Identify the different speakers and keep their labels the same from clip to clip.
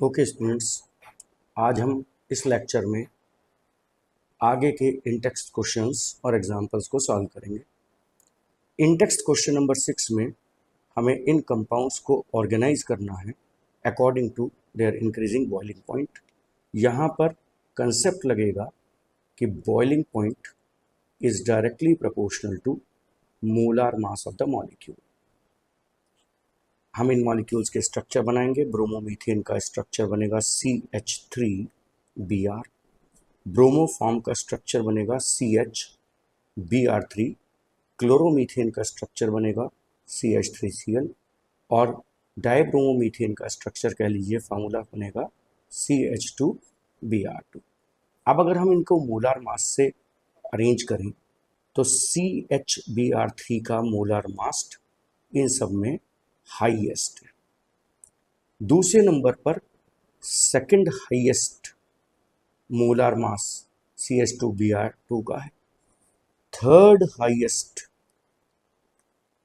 Speaker 1: Okay students, आज हम इस लेक्चर में आगे के इन टेक्स्ट क्वेश्चंस और एग्जांपल्स को सॉल्व करेंगे। इन टेक्स्ट क्वेश्चन नंबर 6 में हमें इन कंपाउंड्स को ऑर्गेनाइज करना है according to their increasing boiling point. यहाँ पर कंसेप्ट लगेगा कि boiling point is directly proportional to molar mass of the molecule. हम इन मॉलिक्यूल्स के स्ट्रक्चर बनाएंगे। ब्रोमोमीथेन का स्ट्रक्चर बनेगा CH3Br, ब्रोमोफॉर्म का स्ट्रक्चर बनेगा CHBr3, क्लोरोमीथेन का स्ट्रक्चर बनेगा CH3Cl और डाइब्रोमोमीथेन का स्ट्रक्चर कह लीजिए फार्मूला बनेगा CH2Br2। अब अगर हम इनको मोलार मास से अरेंज करें तो CHBr3 का मोलार मास इन सब में हाईएस्ट है। दूसरे नंबर पर second highest molar mass CH2Br2 का है। Third highest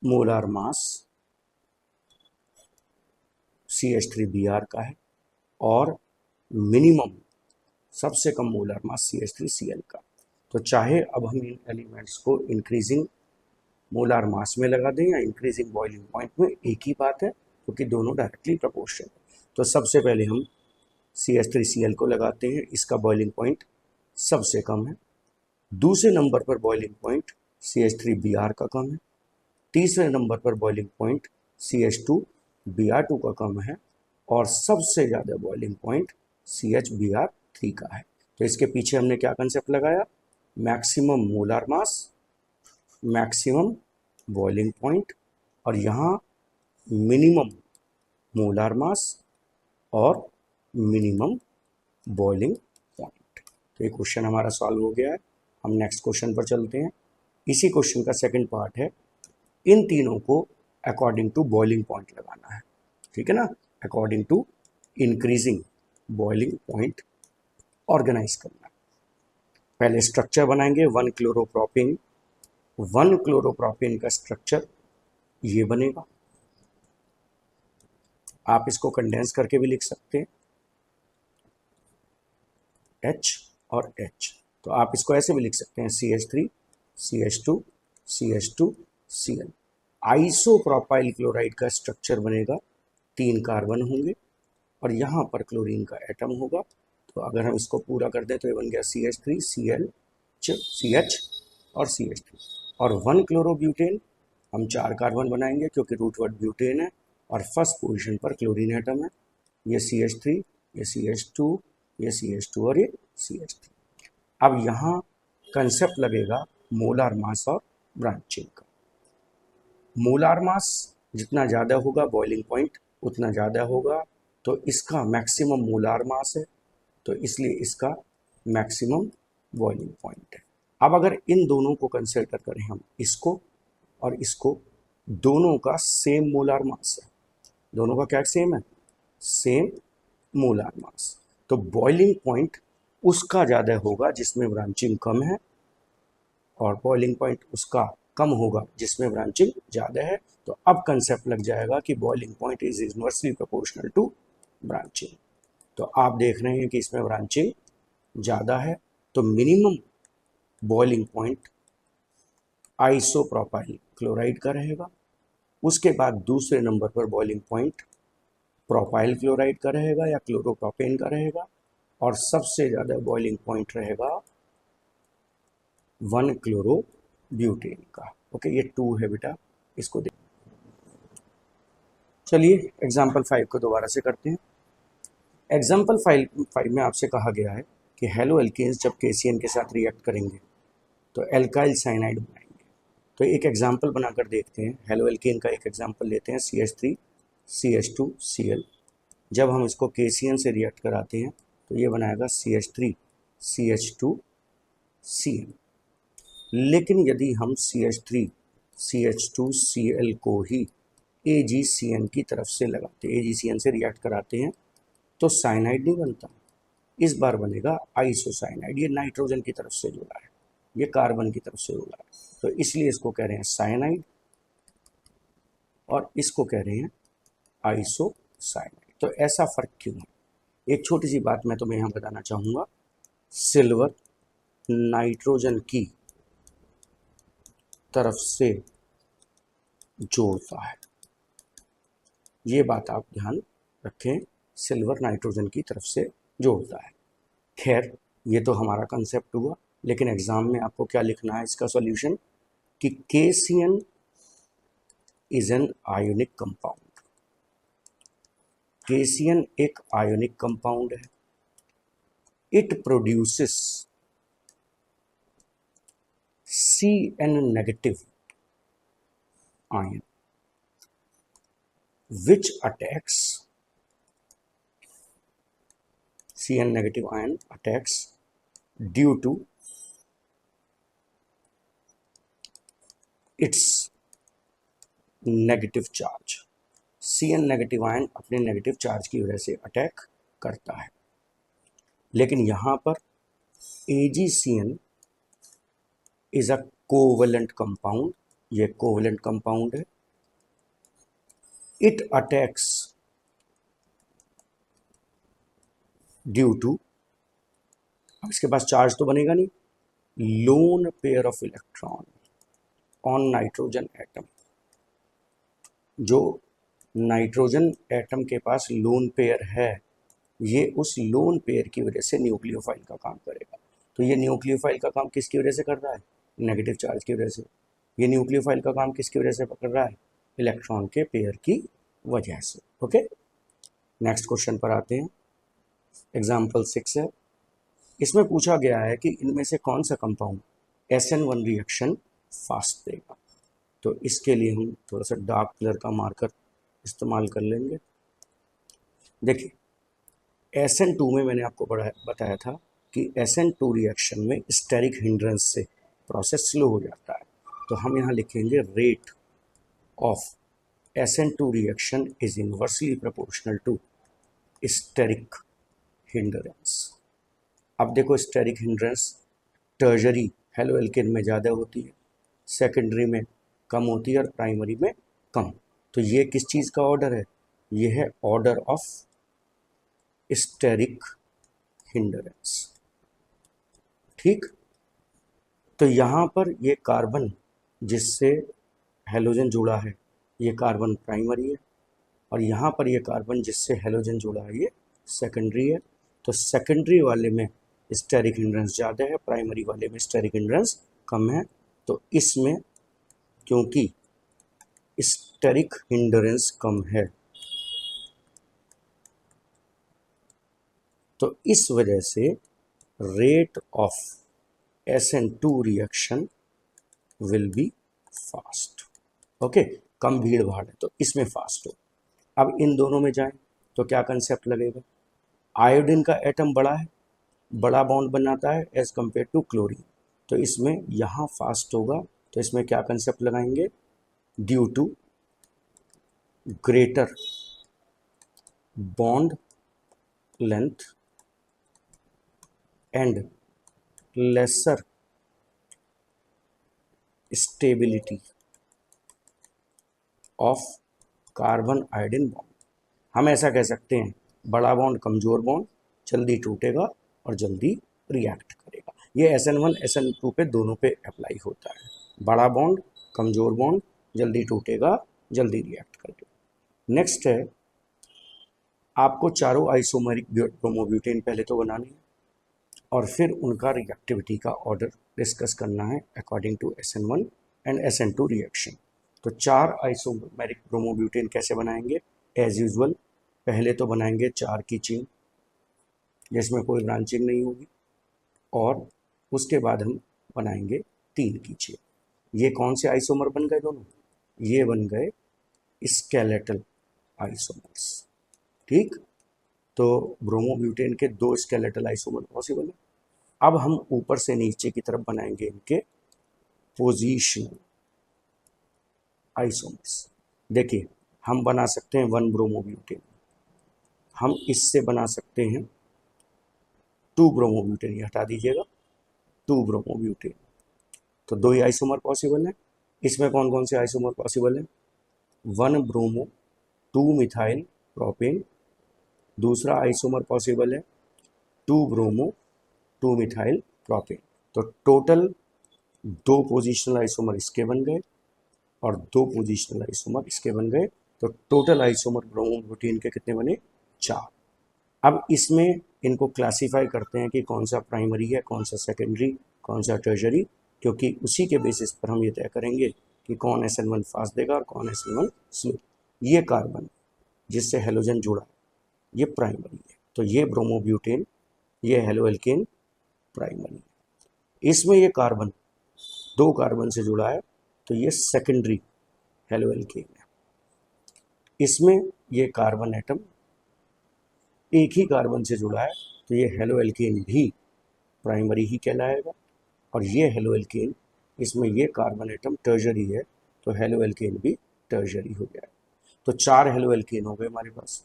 Speaker 1: molar mass CH3Br का है और मिनिमम सबसे कम मोलार मास CH3Cl का। तो चाहे अब हम इन एलिमेंट्स को इंक्रीजिंग मोलार मास में लगा दें या इंक्रीजिंग बॉइलिंग पॉइंट में, एक ही बात है क्योंकि दोनों डायरेक्टली प्रोपोर्शनल है। तो सबसे पहले हम CH3Cl को लगाते हैं, इसका बॉइलिंग पॉइंट सबसे कम है। दूसरे नंबर पर बॉइलिंग पॉइंट CH3Br का कम है। तीसरे नंबर पर बॉइलिंग पॉइंट CH2Br2 का कम है और सबसे ज़्यादा बॉइलिंग पॉइंट CHBr3 का है। तो इसके पीछे हमने क्या कंसेप्ट लगाया? Maximum molar mass, maximum boiling point और यहाँ मिनिमम मोलार मास और मिनिमम बॉइलिंग पॉइंट। तो ये क्वेश्चन हमारा सॉल्व हो गया है। हम नेक्स्ट क्वेश्चन पर चलते हैं। इसी क्वेश्चन का सेकंड पार्ट है, इन तीनों को अकॉर्डिंग टू बॉइलिंग पॉइंट लगाना है। ठीक है ना? According to increasing boiling point organise करना। पहले स्ट्रक्चर बनाएंगे। 1 क्लोरोप्रोपेन का स्ट्रक्चर ये बनेगा। आप इसको कंडेंस करके भी लिख सकते हैं, H और H। तो आप इसको ऐसे भी लिख सकते हैं CH3 CH2 CH2 Cl। Isopropyl chloride का स्ट्रक्चर बनेगा, 3 कार्बन होंगे और यहाँ पर क्लोरीन का एटम होगा। तो अगर हम इसको पूरा कर दें तो ये बन गया CH3 Cl CH और CH3। और 1 क्लोरोब्यूटेन हम 4 कार्बन बनाएंगे क्योंकि रूट वर्ड ब्यूटेन है और फर्स्ट पोजीशन पर क्लोरीन एटम है। ये CH3, ये CH2, ये CH2 और ये CH3। अब यहाँ कंसेप्ट लगेगा मोलार मास और ब्रांचिंग का। मोलार मास जितना ज़्यादा होगा बॉइलिंग पॉइंट उतना ज़्यादा होगा। तो इसका मैक्सिमम मोलार मास है तो इसलिए इसका मैक्सिमम बॉइलिंग पॉइंट है। अब अगर इन दोनों को कंसिडर करें हम, इसको और इसको, दोनों का सेम मोलार मास है। दोनों का क्या सेम है? Same molar mass. तो बॉइलिंग पॉइंट उसका ज़्यादा होगा जिसमें ब्रांचिंग कम है और बॉइलिंग पॉइंट उसका कम होगा जिसमें ब्रांचिंग ज़्यादा है। तो अब कंसेप्ट लग जाएगा कि boiling point is inversely proportional to branching. तो आप देख रहे हैं कि इसमें ब्रांचिंग ज़्यादा है तो minimum boiling point isopropyl chloride का रहेगा। उसके बाद दूसरे नंबर पर बॉइलिंग पॉइंट प्रोपाइल क्लोराइड का रहेगा या क्लोरोप्रोपेन का रहेगा और सबसे ज़्यादा बॉइलिंग पॉइंट रहेगा 1 क्लोरोब्यूटेन का। ओके, ये 2 है बेटा, इसको देख। चलिए एग्जाम्पल 5 को दोबारा से करते हैं। एग्जाम्पल 5 में आपसे कहा गया है कि हेलो एल्केन्स जब KCN के साथ रिएक्ट करेंगे तो एल्काइल साइनाइड बनाएंगे। तो एक एग्जाम्पल बनाकर देखते हैं। हेलो एल्केन का एक एग्जाम्पल लेते हैं CH3 CH2 Cl। जब हम इसको KCN से रिएक्ट कराते हैं तो ये बनाएगा CH3 CH2 Cl। लेकिन यदि हम CH3 CH2 Cl को ही AgCN की तरफ से लगाते, AgCN से रिएक्ट कराते हैं तो साइनाइड नहीं बनता, इस बार बनेगा आइसोसाइनाइड। ये नाइट्रोजन की तरफ से जुड़ा है, ये कार्बन की तरफ से जुड़ा है, तो इसलिए इसको कह रहे हैं साइनाइड और इसको कह रहे हैं आइसोसाइनाइड। तो ऐसा फर्क क्यों है? एक छोटी सी बात मैं तुम्हें यहाँ बताना चाहूँगा, सिल्वर नाइट्रोजन की तरफ से जोड़ता है, ये बात आप ध्यान रखें, सिल्वर नाइट्रोजन की तरफ से जोड़ता है। खैर ये तो हमारा कंसेप्ट हुआ, लेकिन एग्जाम में आपको क्या लिखना है इसका सॉल्यूशन, कि KCN is an ionic compound. KCN एक आयोनिक कंपाउंड है, it produces CN negative ion which attacks CN negative ion attacks due to its negative charge। CN negative ion अपने नेगेटिव चार्ज की वजह से अटैक करता है, लेकिन यहां पर AgCN is a covalent compound, ये कोवेलेंट कंपाउंड है, इट अटैक्स ड्यू टू, अब इसके पास चार्ज तो बनेगा नहीं, lone pair of electron on nitrogen atom. जो नाइट्रोजन एटम के पास लोन पेयर है, ये उस लोन पेयर की वजह से न्यूक्लियोफाइल का काम करेगा। तो ये न्यूक्लियोफाइल का काम किसकी वजह से कर रहा है, नेगेटिव चार्ज की वजह से। ये न्यूक्लियोफाइल का काम किसकी वजह से कर रहा है, इलेक्ट्रॉन के पेयर की वजह से। ओके, नेक्स्ट क्वेश्चन पर आते हैं। एग्जाम्पल 6 है, इसमें पूछा गया है कि इनमें से कौन सा कंपाउंड SN1 रिएक्शन फास्ट देगा। तो इसके लिए हम थोड़ा सा डार्क कलर का मार्कर इस्तेमाल कर लेंगे। देखिए SN2 में मैंने आपको बताया था कि SN2 रिएक्शन में स्टेरिक हिंड्रेंस से प्रोसेस स्लो हो जाता है। तो हम यहाँ लिखेंगे rate of SN2 reaction is inversely proportional to steric hindrance. अब देखो steric hindrance tertiary haloalkane में ज़्यादा होती है, सेकेंडरी में कम होती है और प्राइमरी में कम। तो ये किस चीज़ का ऑर्डर है, ये है ऑर्डर ऑफ स्टेरिक हिंड्रेंस। ठीक, तो यहाँ पर ये कार्बन जिससे हेलोजन जुड़ा है ये कार्बन प्राइमरी है, और यहाँ पर ये कार्बन जिससे हेलोजन जुड़ा है ये सेकेंडरी है। तो सेकेंडरी वाले में स्टेरिक हिंड्रेंस ज़्यादा है, प्राइमरी वाले में स्टेरिक हिंड्रेंस कम है। तो इसमें क्योंकि स्टेरिक हिंड्रेंस कम है, तो इस वजह से rate of SN2 reaction will be fast. Okay, कम भीड़ भाड़ है तो इसमें फास्ट हो। अब इन दोनों में जाएं तो क्या कंसेप्ट लगेगा, आयोडीन का एटम बड़ा है, बड़ा बॉन्ड बनाता है एज कंपेयर टू क्लोरीन, तो इसमें यहाँ फास्ट होगा। तो इसमें क्या कंसेप्ट लगाएंगे, due to greater bond length and lesser stability of carbon iodine bond. हम ऐसा कह सकते हैं, बड़ा बॉन्ड कमजोर बॉन्ड, जल्दी टूटेगा और जल्दी रिएक्ट करेगा। ये SN1 SN2 पे दोनों पे अप्लाई होता है, बड़ा बॉन्ड कमजोर बॉन्ड, जल्दी टूटेगा जल्दी रिएक्ट करेगा। नेक्स्ट है, आपको चारों आइसोमेरिक ब्रोमोब्यूटेन पहले तो बनानी है और फिर उनका रिएक्टिविटी का ऑर्डर डिस्कस करना है according to SN1 and SN2 reaction. तो 4 आइसोमेरिक ब्रोमोब्यूटेन कैसे बनाएंगे, एज यूजुअल पहले तो बनाएंगे 4 की चेन जिसमें कोई ब्रांचिंग नहीं होगी, और उसके बाद हम बनाएंगे 3 की चेन। ये कौन से आइसोमर बन गए दोनों, ये बन गए स्केलेटल आइसोमर्स। ठीक, तो ब्रोमोब्यूटेन के 2 स्केलेटल आइसोमर पॉसिबल है। अब हम ऊपर से नीचे की तरफ बनाएंगे इनके पोजीशनल आइसोमर्स। देखिए हम बना सकते हैं 1 ब्रोमोब्यूटेन, हम इससे बना सकते हैं 2 ब्रोमोब्यूटेन, ये हटा दीजिएगा, 2 ब्रोमोब्यूटेन। तो 2 ही आइसोमर पॉसिबल है। इसमें कौन कौन से आइसोमर पॉसिबल है, 1 ब्रोमो 2 मिथाइल प्रोपेन दूसरा आइसोमर पॉसिबल है 2 ब्रोमो 2 मिथाइल प्रोपेन। तो टोटल 2 पोजिशनल आइसोमर इसके बन गए और 2 पोजिशनल आइसोमर इसके बन गए। तो टोटल आइसोमर ब्रोमो प्रोटीन के कितने बने? 4। अब इसमें इनको क्लासिफाई करते हैं कि कौन सा प्राइमरी है, कौन सा सेकेंडरी, कौन सा टर्शरी, क्योंकि उसी के बेसिस पर हम ये तय करेंगे कि कौन SN1 फास्ट देगा और कौन SN1 स्लो। ये कार्बन जिससे हेलोजन जुड़ा ये प्राइमरी है, तो ये ब्रोमोब्यूटेन, ये हेलो एल्केन प्राइमरी है। इसमें ये कार्बन 2 कार्बन से जुड़ा है तो ये सेकेंडरी हेलो एल्केन है। इसमें ये कार्बन एटम एक ही कार्बन से जुड़ा है तो ये हेलो एल्केन भी प्राइमरी ही कहलाएगा। और ये हेलो एल्केन, इसमें ये कार्बन एटम टर्शरी है तो हेलो एल्केन भी टर्शरी हो गया। तो 4 हेलो एल्केन हो गए हमारे पास,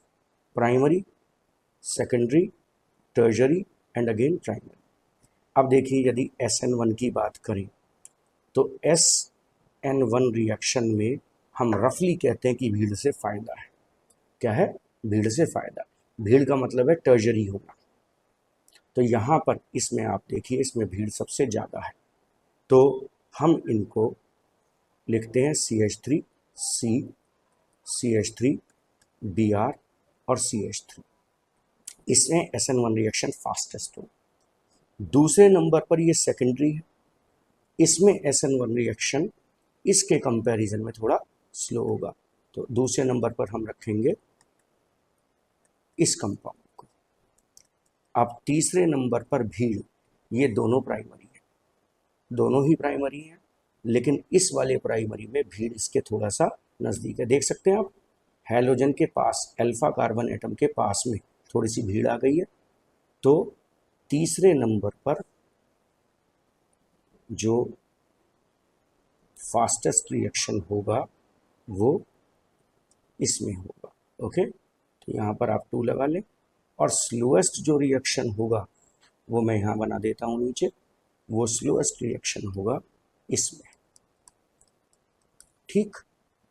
Speaker 1: primary, secondary, tertiary and again primary. अब देखिए यदि SN1 की बात करें तो SN1 रिएक्शन में हम रफली कहते हैं कि भीड़ से फायदा है। क्या है? भीड़ से फायदा। भीड़ का मतलब है टर्शरी होना। तो यहाँ पर इसमें आप देखिए इसमें भीड़ सबसे ज़्यादा है, तो हम इनको लिखते हैं CH3C, CH3Br और CH3। इसमें SN1 रिएक्शन फास्टेस्ट हो। दूसरे नंबर पर ये सेकेंडरी है, इसमें SN1 रिएक्शन इसके कंपैरिजन में थोड़ा स्लो होगा। तो दूसरे नंबर पर हम रखेंगे इस कंपाउंड को। अब तीसरे नंबर पर भीड़, ये दोनों प्राइमरी है, दोनों ही प्राइमरी हैं, लेकिन इस वाले प्राइमरी में भीड़ इसके थोड़ा सा नज़दीक है। देख सकते हैं आप, हैलोजन के पास अल्फा कार्बन एटम के पास में थोड़ी सी भीड़ आ गई है। तो तीसरे नंबर पर जो फास्टेस्ट रिएक्शन होगा वो इसमें होगा। ओके, तो यहाँ पर आप 2 लगा लें। और स्लोएस्ट जो रिएक्शन होगा वो मैं यहाँ बना देता हूँ नीचे, वो स्लोएस्ट रिएक्शन होगा इसमें। ठीक,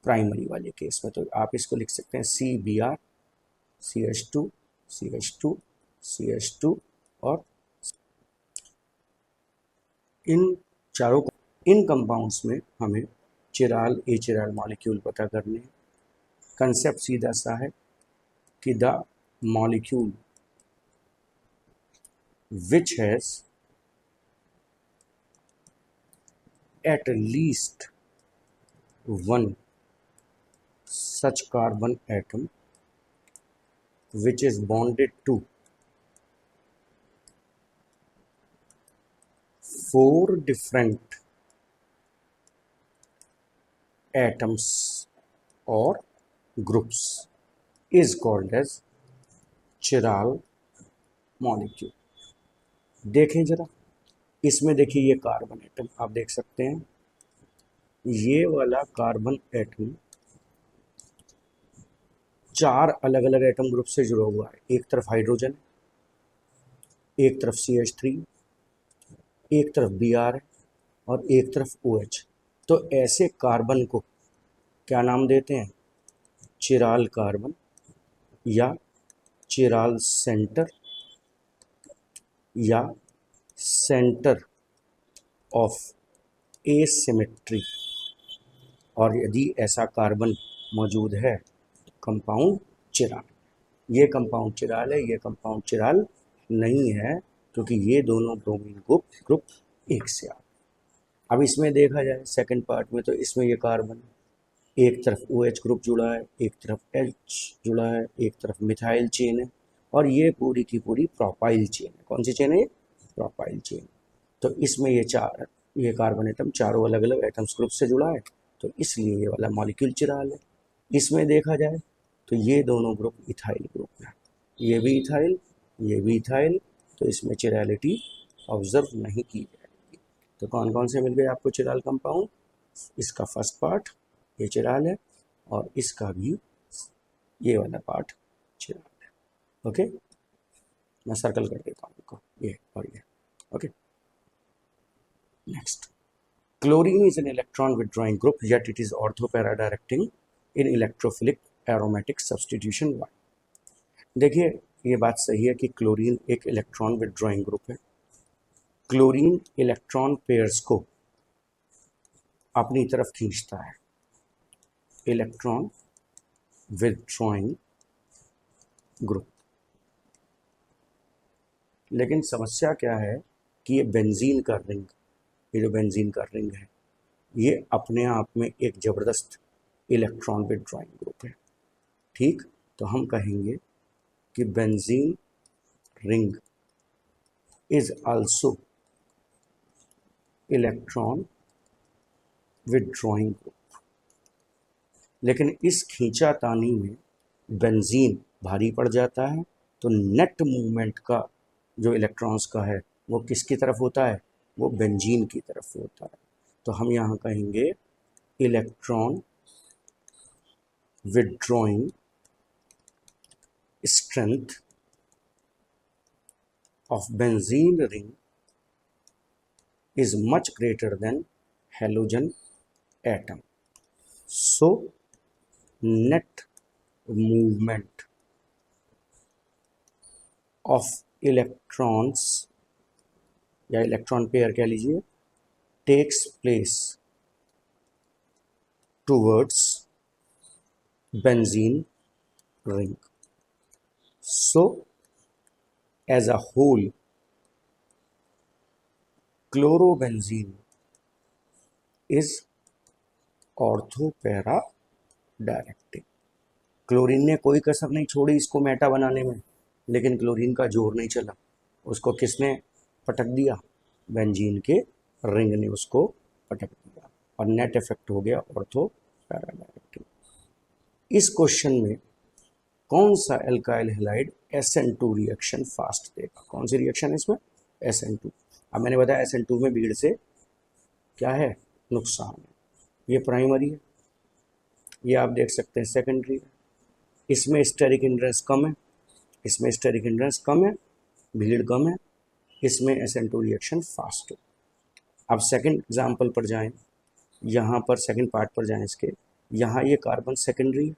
Speaker 1: प्राइमरी वाले केस में तो आप इसको लिख सकते हैं CBr, CH2, CH2, CH2 और इन चारों इन कंपाउंड्स में हमें चिराल एचिराल मॉलिक्यूल पता करने हैं। कंसेप्ट सीधा सा है कि the molecule which has at least one such carbon atom which is bonded to 4 different atoms or groups is called as chiral molecule. देखें जरा, इसमें देखिए ये कार्बन एटम आप देख सकते हैं, ये वाला कार्बन एटम 4 अलग अलग एटम ग्रुप से जुड़ा हुआ है। एक तरफ हाइड्रोजन, एक तरफ CH3, एक तरफ Br है और एक तरफ OH। तो ऐसे कार्बन को क्या नाम देते हैं? चिराल कार्बन या चिराल सेंटर या सेंटर ऑफ एसिमेट्री। और यदि ऐसा कार्बन मौजूद है तो कंपाउंड चिराल। ये कंपाउंड चिराल है, ये कंपाउंड चिराल नहीं है, क्योंकि ये दोनों ब्रोमीन ग्रुप एक से आ। अब इसमें देखा जाए सेकंड पार्ट में, तो इसमें ये कार्बन एक तरफ OH ग्रुप जुड़ा है, एक तरफ H जुड़ा है, एक तरफ मिथाइल चेन है, और ये पूरी की पूरी प्रोपाइल चेन है। कौन सी चेन है? Propyl chain. तो इसमें ये कार्बन एटम चारों अलग अलग एटम्स ग्रुप से जुड़ा है, तो इसलिए ये वाला मॉलिक्यूल चिराल है। इसमें देखा जाए तो ये दोनों ग्रुप इथाइल ग्रुप है, ये भी इथाइल, ये भी इथाइल, तो इसमें चिरालिटी ऑब्जर्व नहीं की जाएगी। तो कौन कौन से मिल गए आपको चिराल कंपाउंड? इसका फर्स्ट पार्ट ये चिराल है और इसका भी ये वाला पार्ट चिराल है। ओके, मैं सर्कल कर देता हूँ इनको, ये और ये। Okay, next, chlorine is an electron withdrawing group yet it is ortho para directing in electrophilic aromatic substitution 1। देखिए ये बात सही है कि क्लोरीन एक इलेक्ट्रॉन विथड्रॉइंग ग्रुप है। क्लोरीन इलेक्ट्रॉन पेयर्स को अपनी तरफ खींचता है, इलेक्ट्रॉन विथड्रॉइंग ग्रुप। लेकिन समस्या क्या है कि ये बेंजीन का रिंग, ये जो बेंजीन का रिंग है, ये अपने आप में एक ज़बरदस्त इलेक्ट्रॉन विथड्रॉइंग ग्रुप है। ठीक, तो हम कहेंगे कि benzene ring is also electron withdrawing group. लेकिन इस खींचातानी में बेंजीन भारी पड़ जाता है, तो नेट मूवमेंट का जो इलेक्ट्रॉन्स का है वो किसकी तरफ होता है, वो बेंजीन की तरफ होता है। तो हम यहाँ कहेंगे electron withdrawing strength of benzene ring is much greater than halogen atom. So net movement of electrons या इलेक्ट्रॉन पेयर कह लीजिए takes place towards benzene ring. So as a whole, chlorobenzene is ortho para directive. Chlorine ने कोई कसर नहीं छोड़ी इसको Meta बनाने में, लेकिन क्लोरीन का जोर नहीं चला, उसको किसने पटक दिया, बेंजीन के रिंग ने उसको पटक दिया और नेट इफेक्ट हो गया ऑर्थोपैरा डायरेक्टिव। इस क्वेश्चन में कौन सा alkyl halide SN2 reaction fast देगा, कौन सी रिएक्शन है इसमें, SN2। अब मैंने बताया SN2 में भीड़ से क्या है, नुकसान है। ये प्राइमरी है, ये आप देख सकते हैं सेकेंडरी है। इसमें स्टेरिक हिंड्रेंस कम है, इसमें स्टेरिक हिंड्रेंस कम है, भीड़ कम है, इसमें SN2 रिएक्शन फास्ट है। अब सेकंड एग्जाम्पल पर जाएं, यहाँ पर सेकंड पार्ट पर जाएं इसके, यहाँ ये कार्बन सेकेंडरी है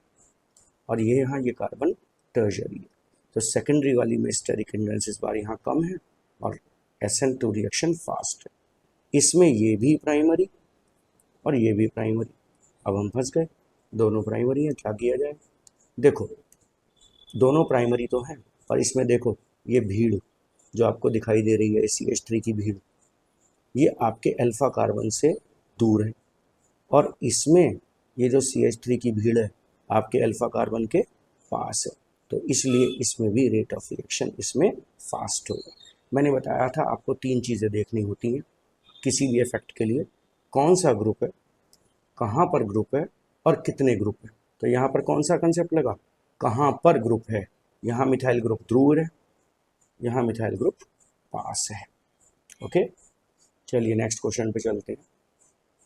Speaker 1: और ये यहाँ ये कार्बन टर्शरी है। तो सेकेंडरी वाली में स्टेरिक हिंड्रेंस इस बार यहाँ कम है और SN2 रिएक्शन फास्ट है। इसमें ये भी प्राइमरी और ये भी प्राइमरी। अब हम फंस गए, दोनों प्राइमरी हैं, क्या किया जाए। देखो दोनों प्राइमरी तो हैं, और इसमें देखो ये भीड़ जो आपको दिखाई दे रही है CH3 की भीड़, ये आपके अल्फा कार्बन से दूर है, और इसमें ये जो CH3 की भीड़ है आपके अल्फा कार्बन के पास है, तो इसलिए इसमें भी रेट ऑफ रिएक्शन इसमें फास्ट होगा। मैंने बताया था आपको तीन चीज़ें देखनी होती हैं किसी भी इफेक्ट के लिए, कौन सा ग्रुप है, कहाँ पर ग्रुप है और कितने ग्रुप है। तो यहाँ पर कौन सा कंसेप्ट लगा, कहाँ पर ग्रुप है, यहाँ मिथाइल ग्रुप दूर है, यहाँ मिथाइल ग्रुप पास है। ओके, चलिए नेक्स्ट क्वेश्चन पे चलते हैं।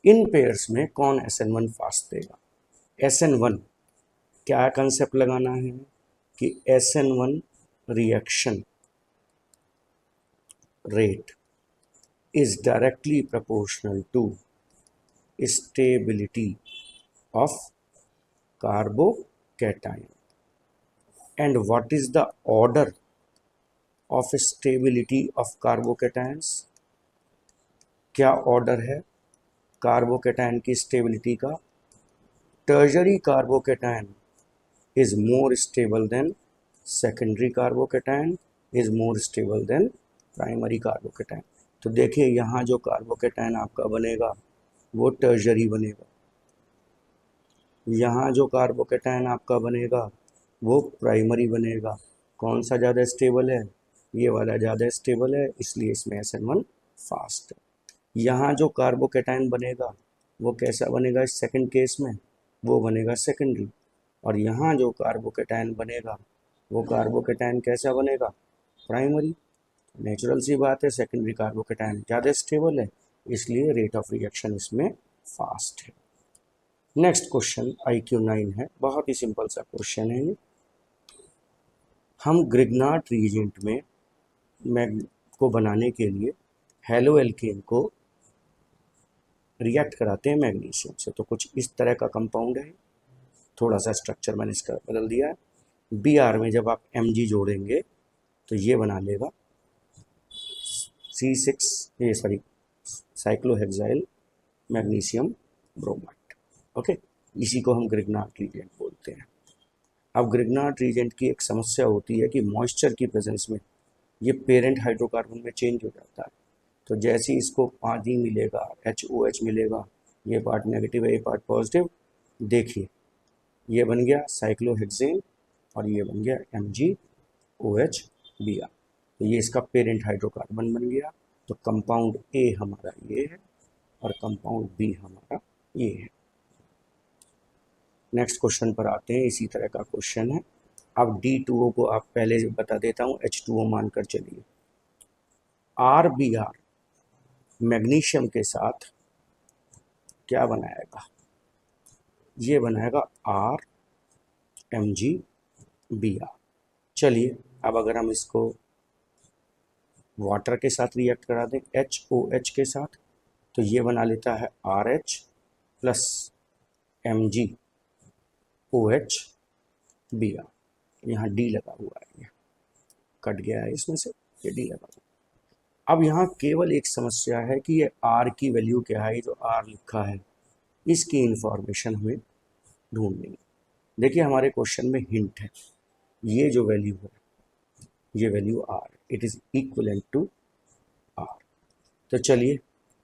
Speaker 1: इन पेयर्स में कौन SN1 फास्ट देगा। SN1 क्या कंसेप्ट लगाना है कि SN1 reaction rate is directly proportional to stability of carbocation. And what is the order of stability of carbocations? क्या ऑर्डर है कार्बोकेटायन की स्टेबिलिटी का। Tertiary carbocation is more stable than secondary carbocation is more stable than primary carbocation। तो देखिए यहाँ जो carbocation आपका बनेगा वो टर्शरी बनेगा, यहाँ जो कार्बोकेटायन आपका बनेगा वो प्राइमरी बनेगा। कौन सा ज़्यादा स्टेबल है, ये वाला ज़्यादा स्टेबल है, इसलिए इसमें SN1 फास्ट है। यहाँ जो कार्बोकेटायन बनेगा वो कैसा बनेगा, इस सेकंड केस में वो बनेगा सेकेंडरी, और यहाँ जो कार्बोकेटायन बनेगा वो कार्बोकेटायन कैसा बनेगा, प्राइमरी। नेचुरल सी बात है, सेकेंडरी कार्बोकेटायन ज़्यादा स्टेबल है, इसलिए रेट ऑफ रिएक्शन इसमें फास्ट है। नेक्स्ट क्वेश्चन IQ9 है, बहुत ही सिंपल सा क्वेश्चन है ये। हम ग्रिग्नार्ड रिएजेंट में को बनाने के लिए हेलो एल्केन को रिएक्ट कराते हैं मैग्नीशियम से। तो कुछ इस तरह का कंपाउंड है, थोड़ा सा स्ट्रक्चर मैंने इसका बदल दिया है। Br में जब आप Mg जोड़ेंगे तो ये बना लेगा साइक्लोहेक्साइल मैग्नीशियम ब्रोमाइड। ओके, इसी को हम ग्रिग्नार्ड रीजेंट बोलते हैं। अब ग्रिग्नार्ड रीजेंट की एक समस्या होती है कि मॉइस्चर की प्रेजेंस में ये पेरेंट हाइड्रोकार्बन में चेंज हो जाता है। तो जैसे ही इसको पानी मिलेगा, HOH मिलेगा, ये पार्ट नेगेटिव है, ये पार्ट पॉजिटिव, देखिए ये बन गया साइक्लोहेक्सेन और ये बन गया MgOH Br। तो ये इसका पेरेंट हाइड्रोकार्बन बन गया। तो कंपाउंड A हमारा ये है और कंपाउंड B हमारा ये है। नेक्स्ट क्वेश्चन पर आते हैं, इसी तरह का क्वेश्चन है। अब D2O को आप पहले बता देता हूँ, H2O मानकर चलिए। RBr मैग्नीशियम के साथ क्या बनाएगा, ये बनाएगा RMgBr। चलिए अब अगर हम इसको वाटर के साथ रिएक्ट करा दें HOH के साथ, तो ये बना लेता है RH प्लस MgOH Br। यहाँ D लगा हुआ है, ये कट गया है इसमें से, ये D लगा हुआ। अब यहाँ केवल एक समस्या है कि ये R की वैल्यू क्या है, जो R लिखा है इसकी इंफॉर्मेशन हमें ढूंढनी है। देखिए हमारे क्वेश्चन में हिंट है, ये जो वैल्यू है ये value R, it is equivalent to R। तो चलिए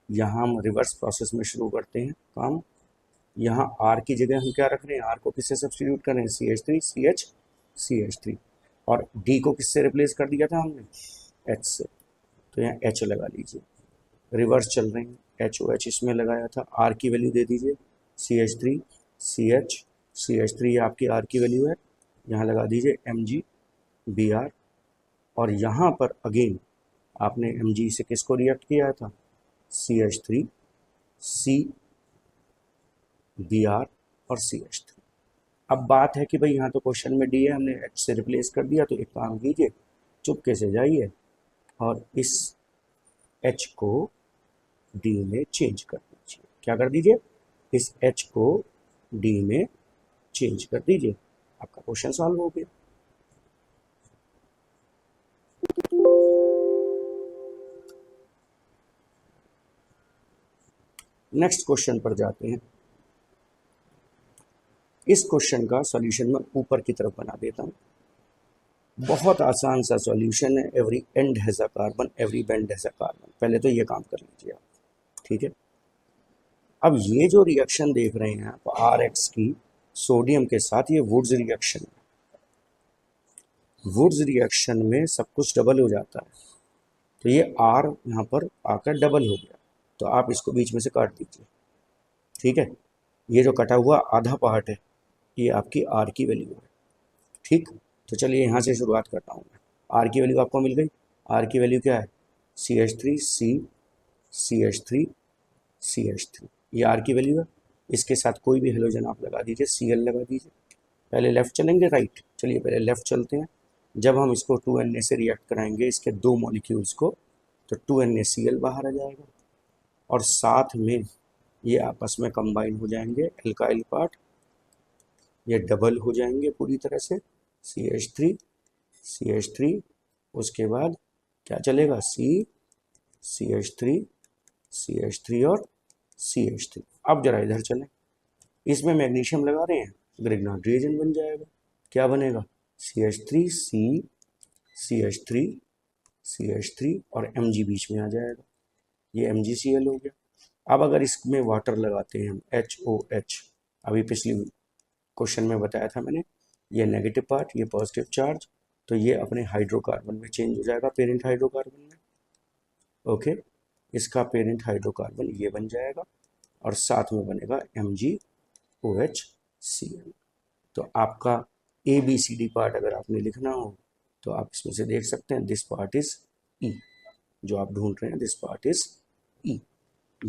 Speaker 1: यहाँ हम रिवर्स प्रोसेस में शुरू करते हैं काम। यहाँ R की जगह हम क्या रख रहे हैं, R को किससे सब्स्टिट्यूट कर रहे हैं, CH3 CH CH3, और D को किससे रिप्लेस कर दिया था हमने, H से। तो यहाँ H लगा लीजिए, रिवर्स चल रहे हैं, HOH इसमें लगाया था, R की वैल्यू दे दीजिए CH3 CH CH3, ये आपकी R की वैल्यू है, यहाँ लगा दीजिए MgBr। और यहाँ पर अगेन आपने Mg से किसको रिएक्ट किया था, CH3 CBr और CH3। अब बात है कि भाई यहाँ तो क्वेश्चन में D है, हमने H से रिप्लेस कर दिया, तो एक काम कीजिए, चुपके से जाइए और इस H को D में चेंज कर दीजिए। क्या कर दीजिए, इस H को D में चेंज कर दीजिए, आपका क्वेश्चन सॉल्व हो गया। नेक्स्ट क्वेश्चन पर जाते हैं। इस क्वेश्चन का सॉल्यूशन मैं ऊपर की तरफ बना देता हूँ। बहुत आसान सा सॉल्यूशन है, every and has a carbon, every bend has a carbon. पहले तो ये काम कर लीजिए आप, ठीक है। अब ये जो रिएक्शन देख रहे हैं आप RX की सोडियम के साथ, ये वुड्स रिएक्शन है। वुड्स रिएक्शन में सब कुछ डबल हो जाता है, तो ये R यहाँ पर आकर डबल हो गया, तो आप इसको बीच में से काट दीजिए, ठीक है। ये जो कटा हुआ आधा पार्ट है, ये आपकी R की वैल्यू है, ठीक। तो चलिए यहाँ से शुरुआत करता हूँ मैं। R की वैल्यू आपको मिल गई, R की वैल्यू क्या है, CH3 CH3 CH3, ये R की वैल्यू है। इसके साथ कोई भी हेलोजन आप लगा दीजिए, Cl लगा दीजिए। पहले लेफ़्ट चलेंगे राइट, चलिए पहले लेफ़्ट चलते हैं। जब हम इसको 2Na से रिएक्ट कराएंगे इसके दो मॉलिक्यूल्स को, तो 2NaCl बाहर आ जाएगा और साथ में ये आपस में कंबाइन हो जाएंगे, एल्काइल पार्ट ये डबल हो जाएंगे पूरी तरह से, CH3 CH3, उसके बाद क्या चलेगा, CH3 CH3 और CH3। अब जरा इधर चलें, इसमें मैग्नीशियम लगा रहे हैं, ग्रिग्नार्ड रिएजेंट बन जाएगा। क्या बनेगा, CH3 CH3 CH3 और Mg बीच में आ जाएगा, ये MgCl हो गया। अब अगर इसमें वाटर लगाते हैं हम HOH, अभी पिछली क्वेश्चन में बताया था मैंने, ये नेगेटिव पार्ट, ये पॉजिटिव चार्ज, तो ये अपने हाइड्रोकार्बन में चेंज हो जाएगा, पेरेंट हाइड्रोकार्बन में। ओके, इसका पेरेंट हाइड्रोकार्बन ये बन जाएगा और साथ में बनेगा MgOHCl। तो आपका ABCD पार्ट अगर आपने लिखना हो तो आप इसमें से देख सकते हैं, दिस पार्ट इज E, जो आप ढूंढ रहे हैं दिस पार्ट इज E।